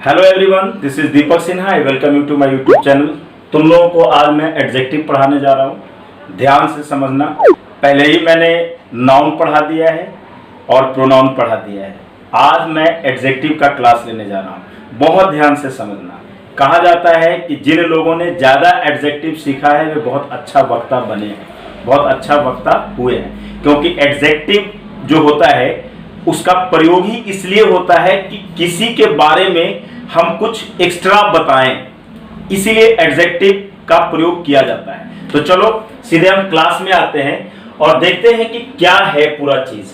Hello everyone, this is Deepak Sinha. I welcome you to my YouTube channel. तुम लोगों को आज मैं एडजेक्टिव पढ़ाने जा रहा हूँ। ध्यान से समझना। पहले ही मैंने नाउन पढ़ा दिया है और प्रोनाउन पढ़ा दिया है। आज मैं एडजेक्टिव का क्लास लेने जा रहा हूँ। बहुत ध्यान से समझना। कहा जाता है कि जिन लोगों ने ज़्यादा एडजेक्टिव सीखा है वे बहुत अच्छा वक्ता बने हैं, बहुत अच्छा वक्ता हुए हैं। क्योंकि एडजेक्टिव जो होता है उसका प्रयोग ही इसलिए होता है कि किसी के बारे में हम कुछ एक्स्ट्रा बताएं, इसीलिए एडजेक्टिव का प्रयोग किया जाता है। तो चलो सीधे हम क्लास में आते हैं और देखते हैं कि क्या है पूरा चीज।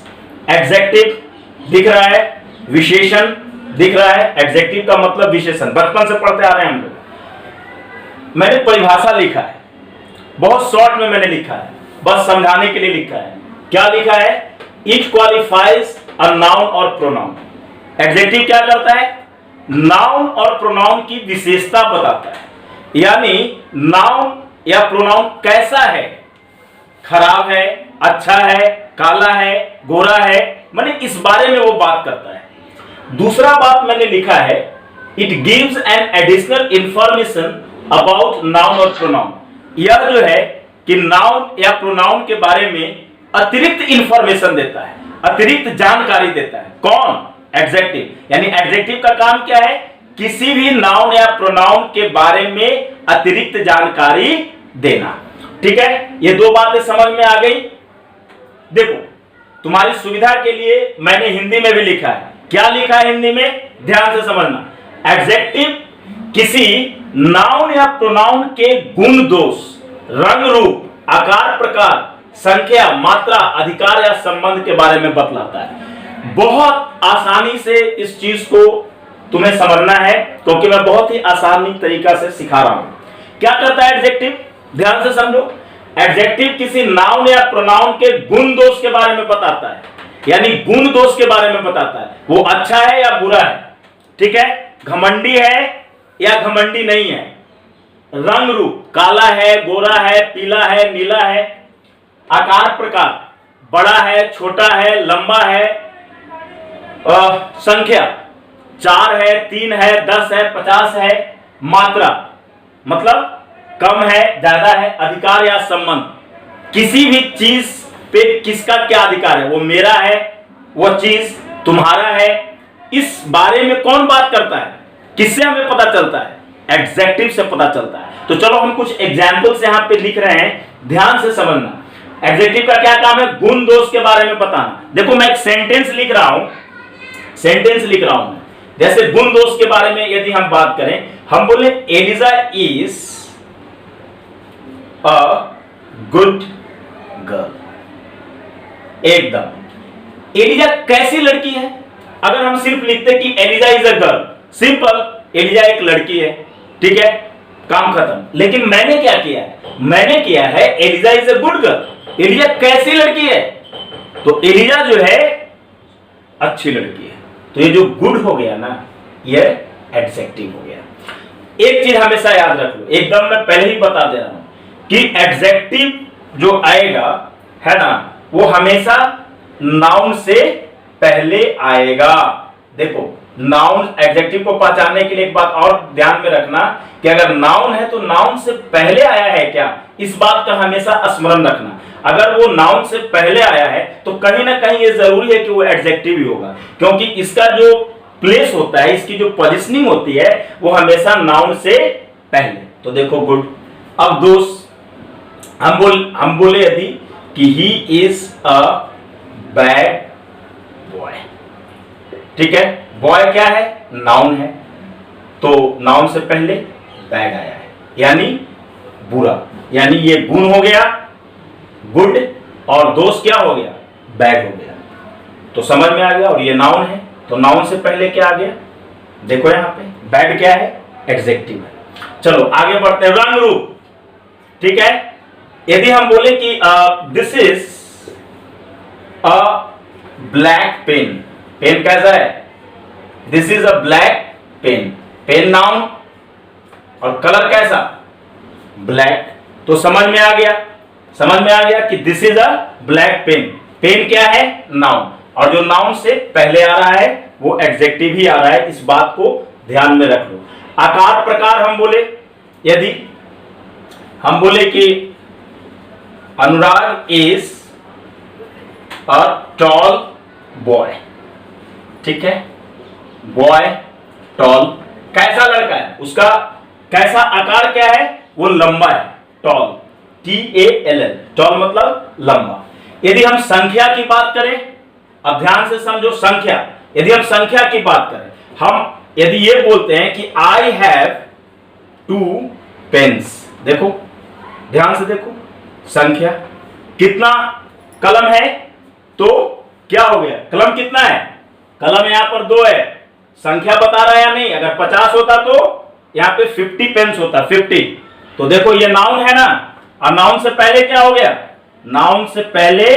एडजेक्टिव दिख रहा है, विशेषण दिख रहा है। एडजेक्टिव का मतलब विशेषण, बचपन से पढ़ते आ रहे हैं हम लोग। मैंने परिभाषा लिखा है, बहुत शॉर्ट में मैंने लिखा है, बस समझाने के लिए लिखा है। क्या लिखा है? इट क्वालिफाइज अ नाउन और प्रोनाउन। एडजेक्टिव क्या करता है? नाउन और प्रोनाउन की विशेषता बताता है। यानी नाउन या प्रोनाउन कैसा है, खराब है, अच्छा है, काला है, गोरा है, माने इस बारे में वो बात करता है। दूसरा बात मैंने लिखा है, it gives an additional information about noun और प्रोनाउन। यह जो है कि नाउन या प्रोनाउन के बारे में अतिरिक्त इंफॉर्मेशन देता है, अतिरिक्त जानकारी देता है। कौन? एडजेक्टिव। यानी एडजेक्टिव का काम क्या है? किसी भी नाउन या प्रोनाउन के बारे में अतिरिक्त जानकारी देना। ठीक है, ये दो बातें समझ में आ गई। देखो, तुम्हारी सुविधा के लिए मैंने हिंदी में भी लिखा है। क्या लिखा है हिंदी में? ध्यान से समझना। एडजेक्टिव किसी नाउन या प्रोनाउन के गुण दोष, रंग रूप, आकार प्रकार, संख्या, मात्रा, अधिकार या संबंध के बारे में बतलाता है। बहुत आसानी से इस चीज को तुम्हें समझना है, क्योंकि मैं बहुत ही आसानी तरीका से सिखा रहा हूं। क्या करता है एडजेक्टिव? ध्यान से समझो। एडजेक्टिव किसी नाउन या प्रोनाउन के गुण दोष के बारे में बताता है, यानी गुण दोष के बारे में बताता है। वो अच्छा है या बुरा है, ठीक है, घमंडी है या घमंडी नहीं है, रंग रूप, काला है, गोरा है, पीला है, नीला है, आकार प्रकार, बड़ा है, छोटा है, लंबा है, संख्या 4 है, 3 है, 10 है, 50 है, मात्रा मतलब कम है, ज्यादा है, अधिकार या संबंध, किसी भी चीज पे किसका क्या अधिकार है, वो मेरा है, वो चीज तुम्हारा है, इस बारे में कौन बात करता है? किससे हमें पता चलता है? एडजेक्टिव से पता चलता है। तो चलो हम कुछ एग्जाम्पल्स यहां पे लिख रहे हैं, ध्यान से समझना। एडजेक्टिव का क्या काम है? गुण दोष के बारे में बताना। देखो, मैं एक सेंटेंस लिख रहा हूं, जैसे गुण दोष के बारे में यदि हम बात करें, हम बोले Eliza is a good girl. एकदम एलिजा कैसी लड़की है? अगर हम सिर्फ लिखते कि Eliza is a girl, simple, Eliza एक लड़की है, ठीक है, काम खत्म। लेकिन मैंने क्या किया है? मैंने किया है Eliza is a good girl. Eliza कैसी लड़की है? तो एलिजा जो है अच्छी लड़की है। तो ये जो गुड हो गया ना, ये एडजेक्टिव हो गया। एक चीज हमेशा याद रख लो, एकदम मैं पहले ही बता दे रहा हूं कि एडजेक्टिव जो आएगा है ना, वो हमेशा नाउन से पहले आएगा। देखो, नाउन एडजेक्टिव को पहचानने के लिए एक बात और ध्यान में रखना कि अगर नाउन है तो नाउन से पहले आया है क्या, इस बात का हमेशा स्मरण रखना। अगर वो नाउन से पहले आया है तो कहीं ना कहीं ये जरूरी है कि वो एडजेक्टिव ही होगा, क्योंकि इसका जो प्लेस होता है, इसकी जो पोजीशनिंग होती है, वो हमेशा नाउन से पहले। तो देखो गुड। अब दोस्त, हम बोले यदि कि he is a bad boy, ठीक है, बॉय क्या है? नाउन है, तो नाउन से पहले बैड आया है, यानी बुरा, यानी ये गुण हो गया गुड, और दोष क्या हो गया? बैड हो गया। तो समझ में आ गया। और ये नाउन है, तो नाउन से पहले क्या आ गया? देखो यहां पे बैड क्या है? एडजेक्टिव है। चलो आगे बढ़ते हैं। रंग रूप, ठीक है, यदि हम बोले कि this is a black pen, pen कैसा है? This is a black pen, pen noun, और कलर कैसा? ब्लैक। तो समझ में आ गया कि this is a black pen. Pen क्या है? नाउन, और जो नाउन से पहले आ रहा है वो एडजेक्टिव ही आ रहा है। इस बात को ध्यान में रख लो। आकार प्रकार हम बोले, यदि हम बोले कि अनुराग इज अ टॉल बॉय, ठीक है, बॉय टॉल, कैसा लड़का है, उसका कैसा आकार क्या है, वो लंबा है, टॉल, TALL, टॉल मतलब लंबा। यदि हम संख्या की बात करें, अब ध्यान से समझो, संख्या, यदि हम संख्या की बात करें, हम यदि ये बोलते हैं कि आई हैव 2 पेन्स, देखो ध्यान से देखो, संख्या, कितना कलम है, तो क्या हो गया, कलम कितना है, कलम यहां पर 2 है, संख्या बता रहा है या नहीं, अगर 50 होता तो यहां पे 50 पेन्स होता, 50, तो देखो ये नाउन है ना, और नाउन से पहले क्या हो गया, नाउन से पहले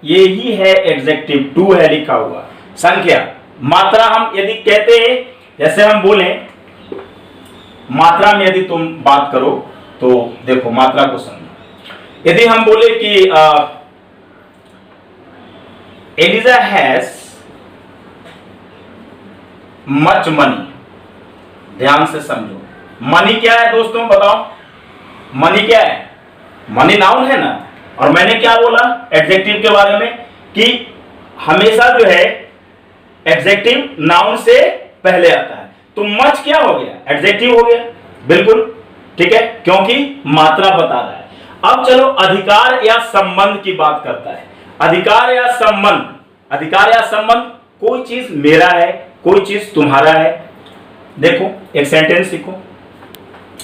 ये ही है एडजेक्टिव, 2 है लिखा हुआ, संख्या। मात्रा हम यदि कहते हैं, जैसे हम बोले मात्रा में यदि तुम बात करो तो देखो मात्रा को समझो, यदि हम बोले कि एलिजा हैज मच मनी, ध्यान से समझो, मनी क्या है दोस्तों, बताओ मनी क्या है, मनी नाउन है ना, और मैंने क्या बोला एडजेक्टिव के बारे में कि हमेशा जो है एडजेक्टिव नाउन से पहले आता है, तो मच क्या हो गया, एडजेक्टिव हो गया, बिल्कुल ठीक है, क्योंकि मात्रा बता रहा है। अब चलो अधिकार या संबंध की बात करता है, अधिकार या संबंध, अधिकार या संबंध, कोई चीज मेरा है, कोई चीज तुम्हारा है। देखो एक सेंटेंस लिखो,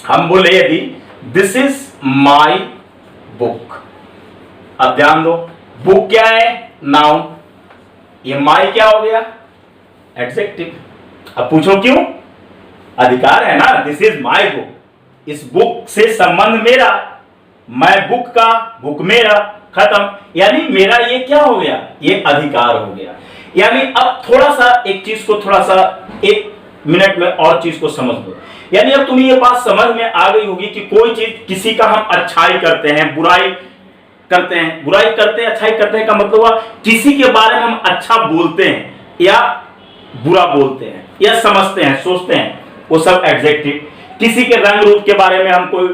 हम बोले यदि दिस इज माई बुक, अब ध्यान दो, बुक क्या है, नाउन, ये माई क्या हो गया, एडजेक्टिव। अब पूछो क्यों, अधिकार है ना, दिस इज माई बुक, इस बुक से संबंध मेरा, मैं बुक का, बुक मेरा, खत्म, यानी मेरा ये क्या हो गया, ये अधिकार हो गया। यानी अब थोड़ा सा एक चीज को, थोड़ा सा 1 मिनट में और चीज को समझ लो, यानी अब तुम्हें ये बात समझ में आ गई होगी कि कोई चीज, किसी का हम अच्छाई करते हैं, बुराई करते हैं, बुराई करते हैं, अच्छाई करते हैं का मतलब हुआ किसी के बारे में हम अच्छा बोलते हैं या बुरा बोलते हैं या समझते हैं, सोचते हैं, वो सब एडजेक्टिव। किसी के रंग रूप के बारे में हम कोई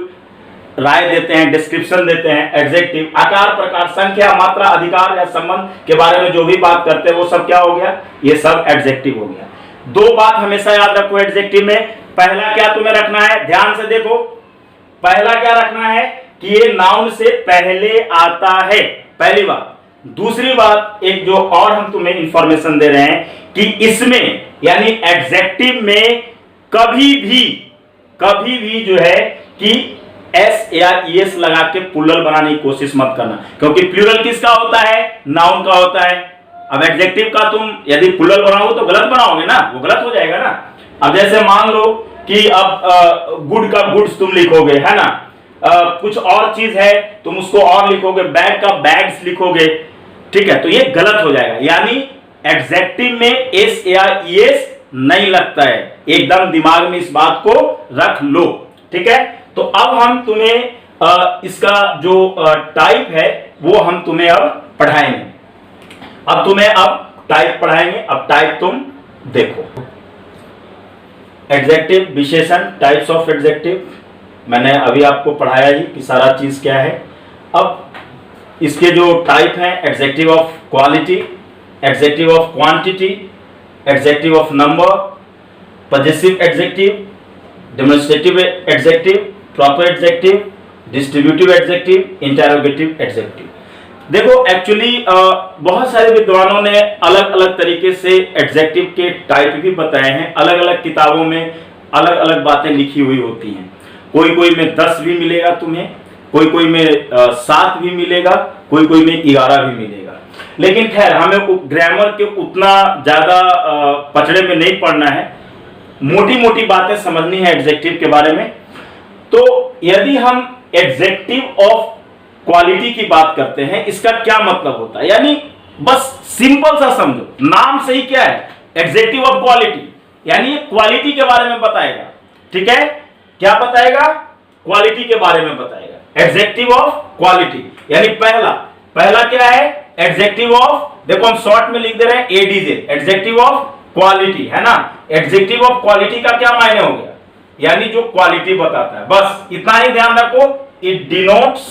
राय देते हैं, डिस्क्रिप्शन देते हैं, एडजेक्टिव। आकार प्रकार, संख्या, मात्रा, अधिकार या संबंध के बारे में जो भी बात करते हैं वो सब क्या हो गया, ये सब एडजेक्टिव हो गया। 2 बात हमेशा याद रखो एडजेक्टिव में, पहला क्या तुम्हें रखना है, ध्यान से देखो, पहला क्या रखना है कि ये नाउन से पहले आता है, पहली बात। दूसरी बात, एक जो और हम तुम्हें इंफॉर्मेशन दे रहे हैं कि इसमें यानी एडजेक्टिव में कभी भी जो है कि एस या ईएस लगा के प्लूरल बनाने की कोशिश मत करना, क्योंकि प्लूरल किसका होता है, नाउन का होता है। अब एडजेक्टिव का तुम यदि प्लूरल बनाओगे तो गलत बनाओगे ना, वो गलत हो जाएगा ना। अब जैसे मान लो कि अब गुड का गुड्स तुम लिखोगे, है ना, कुछ और चीज है तुम उसको और लिखोगे, बैग का बैग्स लिखोगे, ठीक है, तो ये गलत हो जाएगा। यानी एडजेक्टिव में एस या ईएस नहीं लगता है, एकदम दिमाग में इस बात को रख लो, ठीक है। तो अब हम तुम्हें इसका जो टाइप है वो हम तुम्हें अब पढ़ाएंगे, अब तुम्हें अब टाइप पढ़ाएंगे। अब टाइप तुम देखो, एडजेक्टिव विशेषण, टाइप्स ऑफ एडजेक्टिव, मैंने अभी आपको पढ़ाया ही कि सारा चीज क्या है। अब इसके जो टाइप हैं, adjective of quality, adjective of quantity, adjective of number, possessive adjective, demonstrative adjective, proper adjective, distributive adjective, interrogative adjective. देखो एक्चुअली बहुत सारे विद्वानों ने अलग अलग तरीके से एडजेक्टिव के टाइप भी बताए हैं, अलग अलग किताबों में अलग अलग बातें लिखी हुई होती हैं। कोई में 10 भी मिलेगा तुम्हें, कोई में 7 भी मिलेगा, कोई में 11 भी मिलेगा। लेकिन खैर हमें ग्रामर के उतना ज्यादा पचड़े में नहीं पड़ना है, मोटी मोटी बातें समझनी है एडजेक्टिव के बारे में। तो यदि हम एडजेक्टिव ऑफ क्वालिटी की बात करते हैं, इसका क्या मतलब होता है, यानी बस सिंपल सा समझो, नाम से ही क्या है, एडजेक्टिव ऑफ क्वालिटी, यानी ये क्वालिटी के बारे में बताएगा, ठीक है। क्या बताएगा, क्वालिटी के बारे में बताएगा, एडजेक्टिव ऑफ क्वालिटी। यानी पहला क्या है, एडजेक्टिव ऑफ, देखो हम शॉर्ट में लिख दे रहे हैं एडीजे, एडजेक्टिव ऑफ क्वालिटी, है ना। एडजेक्टिव ऑफ क्वालिटी का क्या मायने हो गया, यानी जो क्वालिटी बताता है, बस इतना ही ध्यान रखो। It denotes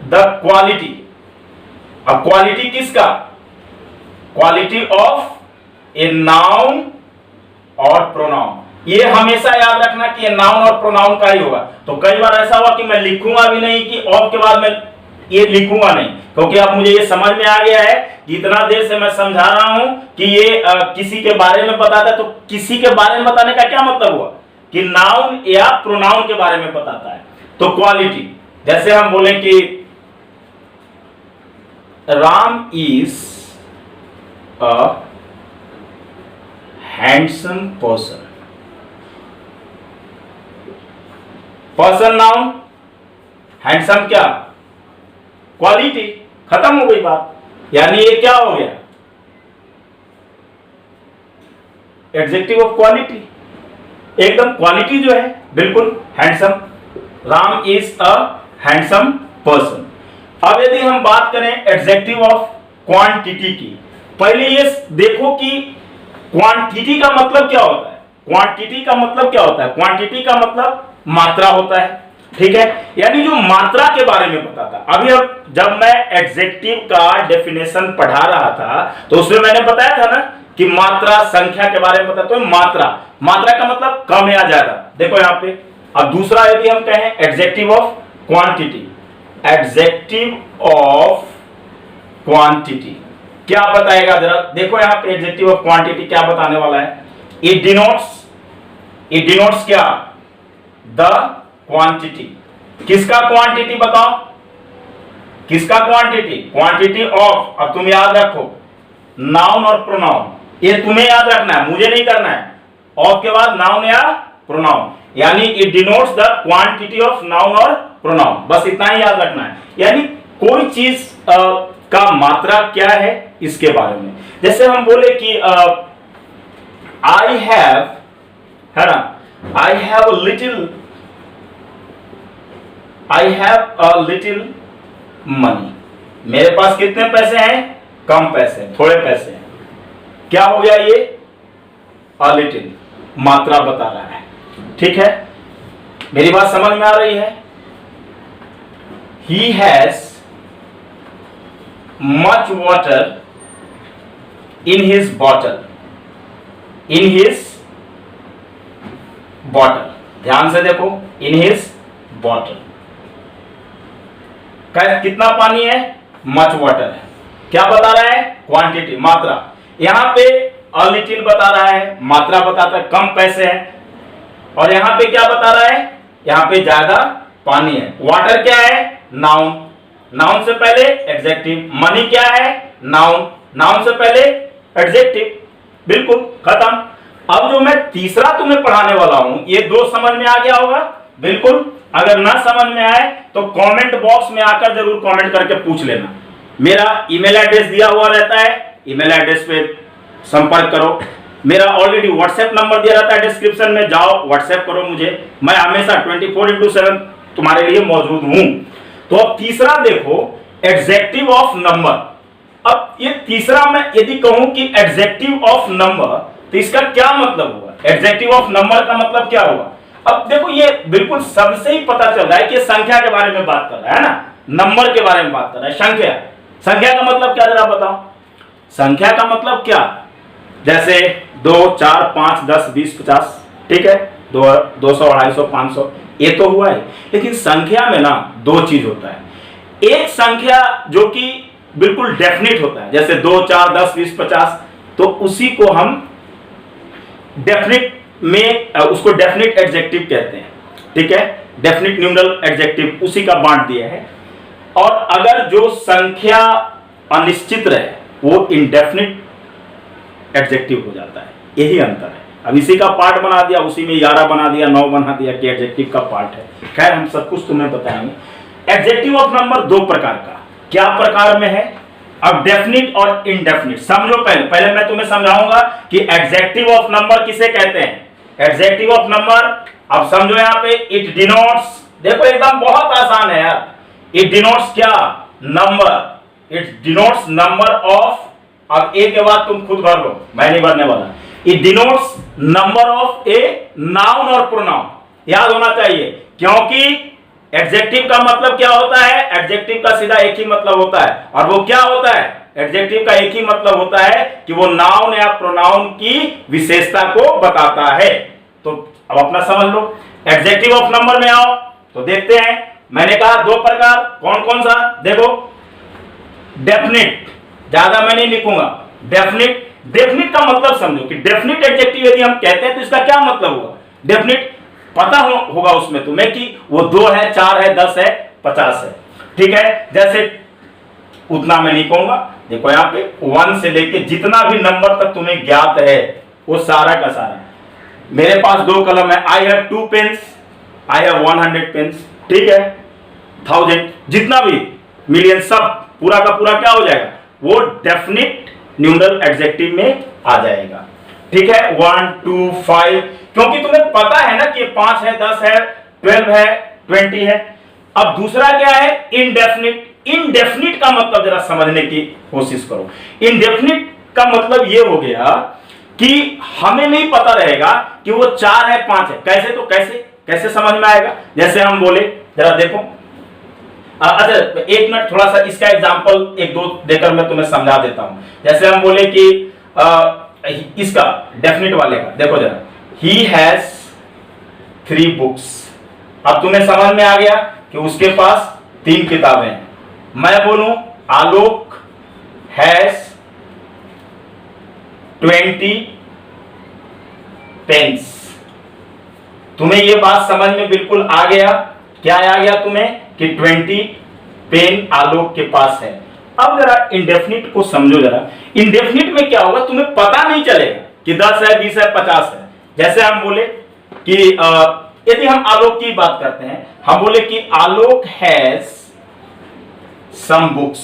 the quality. अब क्वालिटी किसका, क्वालिटी ऑफ ए नाउन और प्रोनाउन। ये हमेशा याद रखना कि ये नाउन और प्रोनाउन का ही होगा। तो कई बार ऐसा हुआ कि मैं लिखूंगा भी नहीं कि ऑफ के बाद मैं ये लिखूंगा नहीं, क्योंकि अब मुझे ये समझ में आ गया है कि इतना देर से मैं समझा रहा हूं कि ये किसी के बारे में बताता है। तो किसी के बारे में बताने का क्या मतलब हुआ कि नाउन या प्रोनाउन के बारे में बताता है। तो क्वालिटी, जैसे हम बोले कि Ram is a handsome person. Person noun, handsome क्या, क्वालिटी, खत्म हो गई बात। यानी ये क्या हो गया, एडजेक्टिव ऑफ क्वालिटी। एकदम क्वालिटी जो है बिल्कुल handsome, Ram is a handsome person. अब यदि हम बात करें एडजेक्टिव ऑफ क्वांटिटी की, पहले ये देखो कि क्वांटिटी का मतलब क्या होता है। क्वांटिटी का मतलब क्या होता है, क्वांटिटी का मतलब मात्रा होता है, ठीक है, यानी जो मात्रा के बारे में बताता। अभी अब जब मैं एडजेक्टिव का डेफिनेशन पढ़ा रहा था तो उसमें मैंने बताया था ना कि मात्रा, संख्या के बारे में बताता हूं। मात्रा, मात्रा का मतलब कम या ज्यादा। देखो यहां पे अब दूसरा यदि हम कहें adjective of quantity, adjective of quantity क्या बताएगा, जरा देखो यहां पे एडजेक्टिव ऑफ क्वांटिटी क्या बताने वाला है। इट डिनोट्स क्या, द क्वांटिटी। किसका क्वांटिटी बताओ, किसका क्वांटिटी, क्वांटिटी ऑफ। अब तुम याद रखो नाउन और प्रोनाउन, ये तुम्हें याद रखना है, मुझे नहीं करना है। ऑफ के बाद नाउन या प्रोनाउन, यानी it denotes the quantity of noun और प्रोनाउन, बस इतना ही याद रखना है। यानी कोई चीज का मात्रा क्या है इसके बारे में। जैसे हम बोले कि आई हैव, है ना, I have a little money. मेरे पास कितने पैसे हैं, कम पैसे, थोड़े पैसे हैं। क्या हो गया ये, अ लिटिल, मात्रा बता रहा है, ठीक है। मेरी बात समझ में आ रही है। He has much water in his bottle, in his bottle, ध्यान से देखो, इन हिज बॉटल। कितना पानी है, मच वाटर है। क्या बता रहा है, क्वांटिटी, मात्रा। यहां पे अ लिटिल बता रहा है, मात्रा बताता है, कम पैसे हैं। और यहां पे क्या बता रहा है, यहां पे ज्यादा पानी है। वाटर क्या है, नाउन, नाउन से पहले एडजेक्टिव। मनी क्या है, नाउन, नाउन से पहले एडजेक्टिव, बिल्कुल खत्म। अब जो मैं तीसरा तुम्हें पढ़ाने वाला हूं, ये दो समझ में आ गया होगा, बिल्कुल। अगर ना समझ में आए तो कमेंट बॉक्स में आकर जरूर कमेंट करके पूछ लेना। मेरा ईमेल एड्रेस दिया हुआ रहता है, ईमेल एड्रेस पे संपर्क करो। मेरा ऑलरेडी व्हाट्सएप नंबर दिया रहता है डिस्क्रिप्शन में, जाओ व्हाट्सएप करो मुझे। मैं हमेशा 24/7 तुम्हारे लिए मौजूद हूं। तो अब तीसरा देखो, एडजेक्टिव ऑफ नंबर। अब ये तीसरा मैं यदि कहूं कि एडजेक्टिव ऑफ नंबर, तो इसका क्या मतलब होगा, एडजेक्टिव ऑफ नंबर का मतलब क्या होगा। अब देखो ये बिल्कुल सबसे ही पता चल रहा है कि संख्या के बारे में बात कर रहा है ना, नंबर के बारे में बात कर रहा है। संख्या, संख्या का मतलब क्या जरा बताओ, संख्या का मतलब क्या। जैसे 2, 4, 5, 10, 20, 50, ठीक है, 200, 250, 500, ये तो हुआ है। लेकिन संख्या में ना दो चीज होता है। एक संख्या जो कि बिल्कुल डेफिनिट होता है, जैसे 2, 4, 10, 20, 50, तो उसी को हम डेफिनिट में, उसको डेफिनिट एडजेक्टिव कहते हैं, ठीक है, डेफिनिट न्यूमरल एडजेक्टिव, उसी का बांट दिया है। और अगर जो संख्या अनिश्चित रहे वो इंडेफिनिट एडजेक्टिव हो जाता है, यही अंतर है। अब इसी का पार्ट बना दिया, उसी में 11 बना दिया, 9 बना दिया कि एडजेक्टिव का पार्ट है। खैर हम सब कुछ तुम्हें बताएंगे। एडजेक्टिव ऑफ नंबर दो प्रकार का, क्या प्रकार में है, अब डेफिनिट और इनडेफिनिट समझो। पहले मैं तुम्हें समझाऊंगा कि एडजेक्टिव ऑफ नंबर किसे कहते हैं। एडजेक्टिव ऑफ नंबर, अब समझो यहां पे इट डिनोट्स, देखो एकदम बहुत आसान है यार। इट डिनोट्स क्या, number, it denotes number of अब ए के बाद तुम खुद भर लो, मैं नहीं भरने वाला। It denotes number of a noun और प्रोनाउन, याद होना चाहिए, क्योंकि एडजेक्टिव का मतलब क्या होता है, एडजेक्टिव का सीधा एक ही मतलब होता है, और वो क्या होता है, एडजेक्टिव का एक ही मतलब होता है कि वो नाउन या प्रोनाउन की विशेषता को बताता है। तो अब अपना समझ लो, एडजेक्टिव ऑफ नंबर में आओ तो देखते हैं। मैंने कहा दो प्रकार, कौन कौन सा, देखो डेफिनिट, ज्यादा मैं नहीं लिखूंगा, डेफिनिट। डेफिनिट का मतलब समझो कि डेफिनिट एडजेक्टिव यदि हम कहते हैं तो इसका क्या मतलब होगा, डेफिनिट पता होगा उसमें तुम्हें कि वो 2 है, 4 है, 10 है, 50 है, ठीक है। जैसे उतना मैं नहीं कहूंगा, देखो यहाँ पे 1 से लेके जितना भी नंबर तक तुम्हें ज्ञात है वो सारा का सारा। मेरे पास 2 कलम है, I have 2 pens, I have 100 pens, ठीक है, 1000, जितना भी मिलियन, सब पूरा का पूरा क्या हो जाएगा, वो डेफिनिट न्यूमरल एडजेक्टिव में आ जाएगा, ठीक है। 1 2 5, क्योंकि तुम्हें पता है ना कि 5 है, 10 है, 12 है, 20 है। अब दूसरा क्या है, इनडेफिनिट। इनडेफिनिट का मतलब जरा समझने की कोशिश करो। इनडेफिनिट का मतलब ये हो गया कि हमें नहीं पता रहेगा कि वो 4 है, 5 है, कैसे, तो कैसे समझ में आएगा। जैसे हम बोले, जरा देखो, अच्छा 1 मिनट, थोड़ा सा इसका एग्जांपल एक दो देकर मैं तुम्हें समझा देता हूं। जैसे हम बोले कि इसका डेफिनिट वाले का देखो जरा, ही हैज 3 बुक्स। अब तुम्हें समझ में आ गया कि उसके पास 3 किताबें हैं। मैं बोलूं आलोक हैज 20 पेन्स। तुम्हें यह बात समझ में बिल्कुल आ गया, क्या आ गया तुम्हें कि 20 पेन आलोक के पास है। अब जरा इंडेफिनिट को समझो जरा। इंडेफिनिट में क्या होगा, तुम्हें पता नहीं चलेगा कि 10 है, 20 है, 50 है। जैसे हम बोले कि यदि हम आलोक की बात करते हैं, हम बोले कि आलोक हैज सम बुक्स।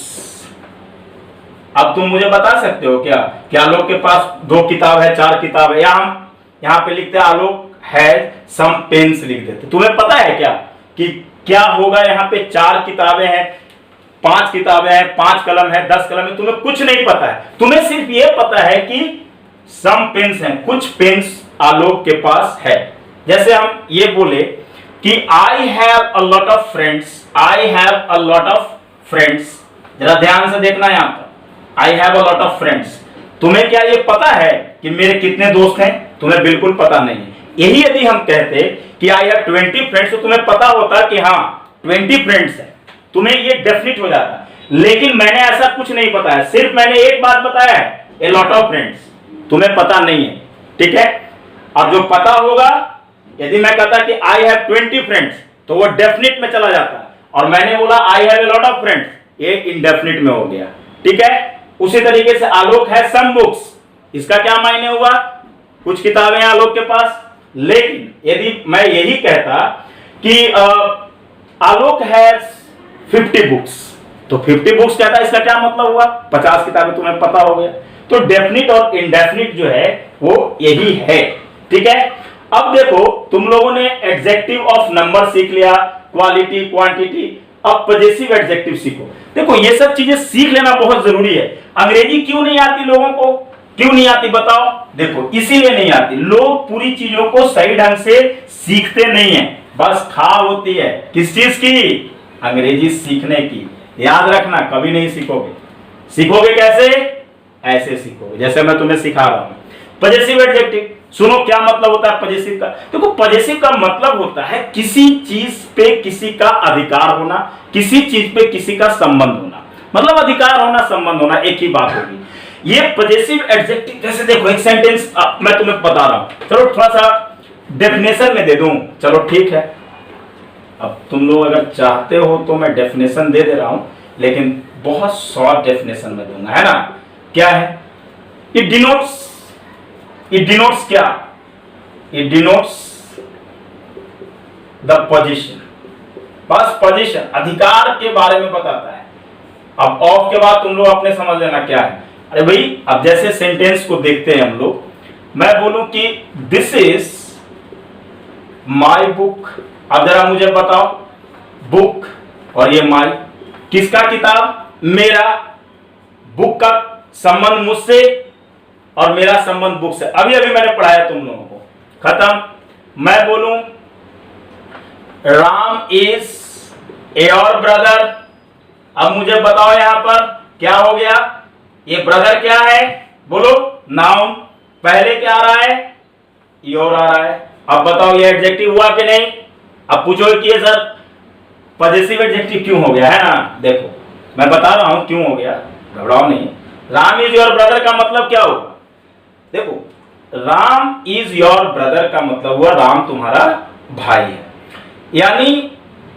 अब तुम मुझे बता सकते हो क्या कि आलोक के पास 2 किताब है, 4 किताब है, या हम यहां पे लिखते हैं आलोक हैज सम पेन्स लिख देते। तुम्हें पता है क्या कि क्या होगा, यहां पे 4 किताबें हैं, 5 किताबें हैं, 5 कलम है, 10 कलम है, तुम्हें कुछ नहीं पता है। तुम्हें सिर्फ ये पता है कि सम पेन्स हैं, कुछ पेन्स आलोक के पास है। जैसे हम ये बोले कि I have a lot of friends, I have a lot of friends, जरा ध्यान से देखना यहां पर, I have a lot of friends. तुम्हें क्या ये पता है कि मेरे कितने दोस्त हैं, तुम्हें बिल्कुल पता नहीं है। यही यदि हम कहते कि आई हैव 20 फ्रेंड्स, तो तुम्हें पता होता कि हाँ 20 फ्रेंड्स है, तुम्हें ये डेफिनिट हो जाता। लेकिन मैंने ऐसा कुछ नहीं बताया, सिर्फ मैंने एक बात बताया है, ए लॉट ऑफ फ्रेंड्स, तुम्हें पता नहीं है, ठीक है। अब जो पता होगा, यदि मैं कहता कि आई हैव 20 फ्रेंड्स, तो वो डेफिनिट में चला जाता, और मैंने बोला I have a lot of friends, ये इंडेफिनिट में हो गया, ठीक है। उसी तरीके से आलोक है सम बुक्स, इसका क्या मायने हुआ, कुछ किताबें हैं आलोक के पास। लेकिन यदि मैं यही कहता कि आलोक है 50 बुक्स, तो 50 बुक्स कहता, इसका क्या मतलब हुआ, 50 किताबें, तुम्हें पता हो गया। तो डेफिनिट और इनडेफिनिट जो है वो यही है, ठीक है। अब देखो, तुम लोगों ने एडजेक्टिव ऑफ नंबर सीख लिया, क्वालिटी, क्वांटिटी, अब पॉजेसिव एडजेक्टिव सीखो। देखो ये सब चीजें सीख लेना बहुत जरूरी है। अंग्रेजी क्यों नहीं आती लोगों को, क्यों नहीं आती बताओ, देखो इसीलिए नहीं आती, लोग पूरी चीजों को सही ढंग से सीखते नहीं है, बस खा होती है किस चीज की, अंग्रेजी सीखने की। याद रखना, कभी नहीं सीखोगे। सीखोगे कैसे, ऐसे सीखोगे जैसे मैं तुम्हें सिखा रहा हूं। पॉजेसिव एडजेक्टिव सुनो, क्या मतलब होता है पॉजेसिव का। देखो पॉजेसिव का मतलब होता है किसी चीज पे किसी का अधिकार होना, किसी चीज पे किसी का संबंध होना, मतलब अधिकार होना, संबंध होना, एक ही बात होगी। ये पॉजेसिव एडजेक्टिव, जैसे देखो एक सेंटेंस मैं तुम्हें बता रहा हूं, चलो थोड़ा सा डेफिनेशन में दे दूं, चलो ठीक है। अब तुम लोग अगर चाहते हो तो मैं डेफिनेशन दे रहा हूं, लेकिन बहुत शॉर्ट डेफिनेशन में दूंगा, है ना। क्या है, इट डिनोट्स क्या, इट डिनोट्स द पोजीशन, बस पोजीशन, अधिकार के बारे में बताता है। अब ऑफ के बाद तुम लोग अपने समझ लेना क्या है। अरे भाई, अब जैसे सेंटेंस को देखते हैं हम लोग, मैं बोलूं कि दिस इज माई बुक, अब जरा मुझे बताओ, बुक और ये माई, किसका किताब, मेरा, बुक का संबंध मुझसे और मेरा संबंध बुक से, अभी अभी मैंने पढ़ाया तुम लोगों को, खत्म। मैं बोलूं राम इज योर ब्रदर, अब मुझे बताओ यहां पर क्या हो गया, ये ब्रदर क्या है, बोलो नाउन, पहले क्या आ रहा है, योर आ रहा है। अब बताओ ये एडजेक्टिव हुआ कि नहीं। अब पूछोगे कि ये सर पॉजिटिव एडजेक्टिव क्यों हो गया, है ना। देखो मैं बता रहा हूं क्यों हो गया, घबराओ नहीं। राम इज योर ब्रदर का मतलब क्या होगा, देखो राम इज योर ब्रदर का मतलब हुआ राम तुम्हारा भाई है, यानी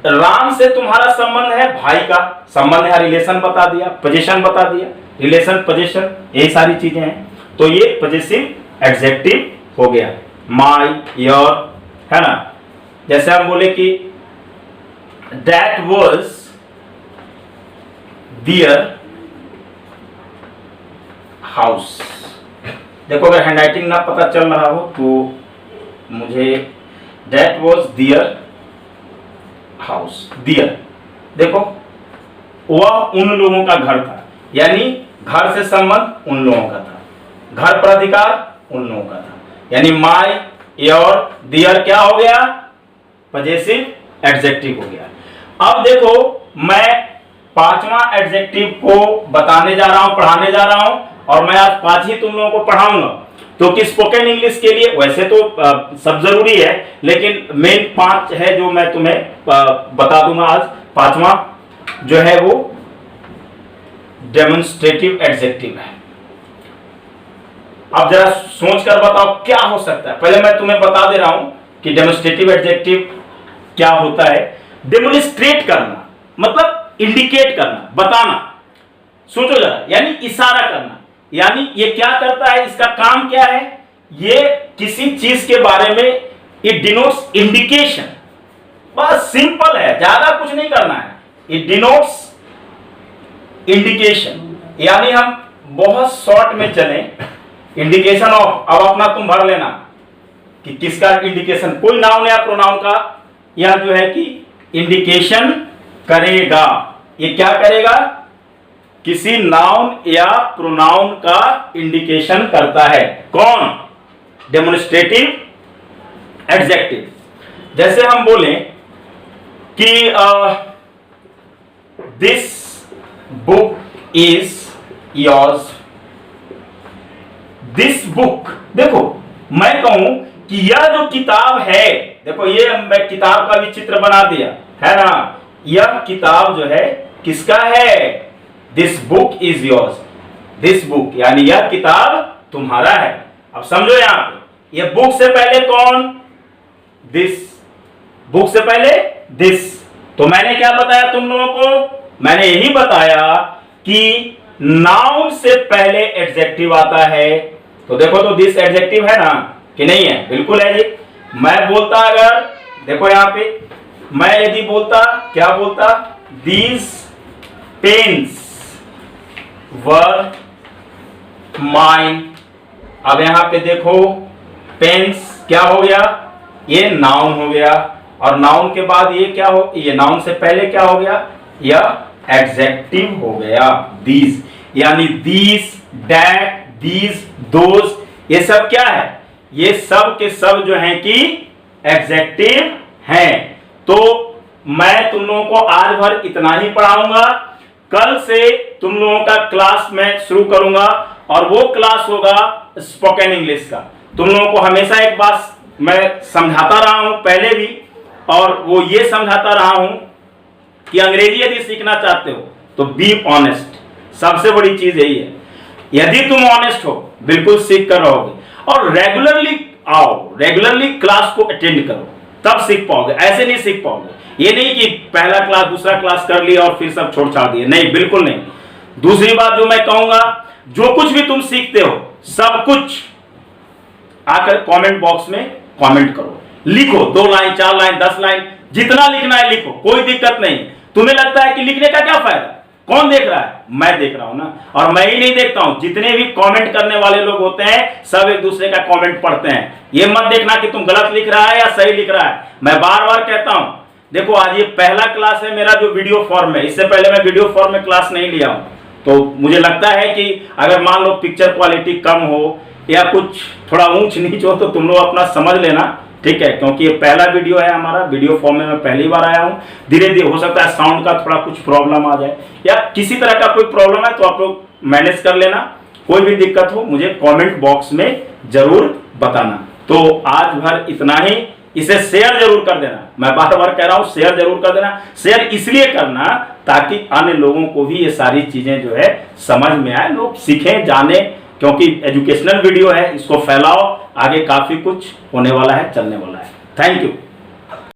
राम से तुम्हारा संबंध है, भाई का संबंध है, रिलेशन बता दिया, पोजीशन बता दिया, रिलेशन पोजीशन यही सारी चीजें हैं, तो ये पॉजिटिव एडजेक्टिव हो गया, माई योर, है ना। जैसे हम बोले कि दैट वाज देयर हाउस, देखो अगर हैंडराइटिंग ना पता चल रहा हो तो मुझे, दैट वाज देयर हाउस, दियर, देखो वह उन लोगों का घर था, यानी घर से संबंध उन लोगों का था, घर पर अधिकार उन लोगों का था, यानी माई योर दियर क्या हो गया, पॉजिटिव एडजेक्टिव हो गया। अब देखो मैं पांचवा एडजेक्टिव को बताने जा रहा हूं, पढ़ाने जा रहा हूं, और मैं आज 5 ही तुम लोगों को पढ़ाऊंगा, तो कि स्पोकन इंग्लिश के लिए वैसे तो सब जरूरी है, लेकिन मेन 5 है जो मैं तुम्हें बता दूंगा आज। पांचवा जो है वो डेमोन्स्ट्रेटिव एडजेक्टिव है। अब जरा सोच कर बताओ क्या हो सकता है, पहले मैं तुम्हें बता दे रहा हूं कि डेमोन्स्ट्रेटिव एडजेक्टिव क्या होता है। डेमोन्स्ट्रेट करना मतलब इंडिकेट करना, बताना, सोचो जरा, यानी इशारा करना, यानी ये क्या करता है, इसका काम क्या है, ये किसी चीज के बारे में इट डिनोट्स इंडिकेशन, बस सिंपल है, ज्यादा कुछ नहीं करना है, इट डिनोट्स इंडिकेशन, यानी हम बहुत शॉर्ट में चलें, इंडिकेशन ऑफ, अब अपना तुम भर लेना कि किसका इंडिकेशन, कोई नाउन या प्रोनाउन का यह जो है कि इंडिकेशन करेगा, ये क्या करेगा, किसी नाउन या प्रोनाउन का इंडिकेशन करता है, कौन, डेमोन्स्ट्रेटिव एडजेक्टिव। जैसे हम बोलें कि this book is yours, this book, देखो मैं कहूं कि यह जो किताब है, देखो ये मैं किताब का भी चित्र बना दिया है ना, यह किताब जो है किसका है, this book is yours, this book यानी यह किताब तुम्हारा है। अब समझो यहां पे, ये बुक से पहले कौन, दिस, बुक से पहले दिस, तो मैंने क्या बताया तुम लोगों को, मैंने यही बताया कि नाउन से पहले एडजेक्टिव आता है, तो देखो तो दिस एडजेक्टिव है ना कि नहीं है, बिल्कुल है जी। मैं बोलता अगर, देखो यहां पे मैं यदि बोलता, क्या बोलता, दीज पेन्स वर माइन, अब यहां पे देखो पेन्स क्या हो गया, ये नाउन हो गया, और नाउन के बाद ये क्या हो, ये नाउन से पहले क्या हो गया, यह एडजेक्टिव हो गया, दीज, यानी दीज, दैट, दीज, दोज, ये सब क्या है, ये सब के सब जो हैं कि एडजेक्टिव हैं। तो मैं तुम लोगों को आज भर इतना ही पढ़ाऊंगा, कल से तुम लोगों का क्लास मैं शुरू करूंगा, और वो क्लास होगा स्पोकन इंग्लिश का। तुम लोगों को हमेशा एक बात मैं समझाता रहा हूं पहले भी, और वो ये समझाता रहा हूं कि अंग्रेजी यदि सीखना चाहते हो तो बी ऑनेस्ट, सबसे बड़ी चीज यही है, यदि तुम ऑनेस्ट हो बिल्कुल सीख कर रहोगे, और रेगुलरली आओ, रेगुलरली क्लास को अटेंड करो, तब सीख पाओगे, ऐसे नहीं सीख पाओगे। ये नहीं कि पहला क्लास दूसरा क्लास कर लिया और फिर सब छोड़ छाड़ दिए, नहीं, बिल्कुल नहीं। दूसरी बात जो मैं कहूंगा, जो कुछ भी तुम सीखते हो सब कुछ आकर कमेंट बॉक्स में कमेंट करो, लिखो, 2 लाइन 4 लाइन 10 लाइन, जितना लिखना है लिखो, कोई दिक्कत नहीं। तुम्हें लगता है कि लिखने का क्या फायदा, कौन देख रहा है, मैं देख रहा हूं ना, और मैं ही नहीं देखता हूं, जितने भी कमेंट करने वाले लोग होते हैं सब एक दूसरे का कमेंट पढ़ते हैं। ये मत देखना कि तुम गलत लिख रहा है या सही लिख रहा है, मैं बार बार कहता हूं। देखो आज ये पहला क्लास है मेरा जो वीडियो फॉर्म में, इससे पहले मैं वीडियो फॉर्म में क्लास नहीं लिया हूं, तो मुझे लगता है कि अगर मान लो पिक्चर क्वालिटी कम हो या कुछ थोड़ा ऊंच नीच हो तो तुम लोग अपना समझ लेना, ठीक है, क्योंकि ये पहला वीडियो है हमारा, वीडियो फॉर्म में मैं पहली बार आया हूँ। धीरे धीरे हो सकता है साउंड का थोड़ा कुछ प्रॉब्लम आ जाए या किसी तरह का कोई प्रॉब्लम है तो आप लोग मैनेज कर लेना। कोई भी दिक्कत हो मुझे कमेंट बॉक्स में जरूर बताना। तो आज भर इतना ही, इसे शेयर जरूर कर देना, मैं बार बार कह रहा हूं शेयर जरूर कर देना। शेयर इसलिए करना ताकि अन्य लोगों को भी ये सारी चीजें जो है समझ में आए, लोग सीखें जाने, क्योंकि एजुकेशनल वीडियो है, इसको फैलाओ, आगे काफी कुछ होने वाला है, चलने वाला है। Thank you.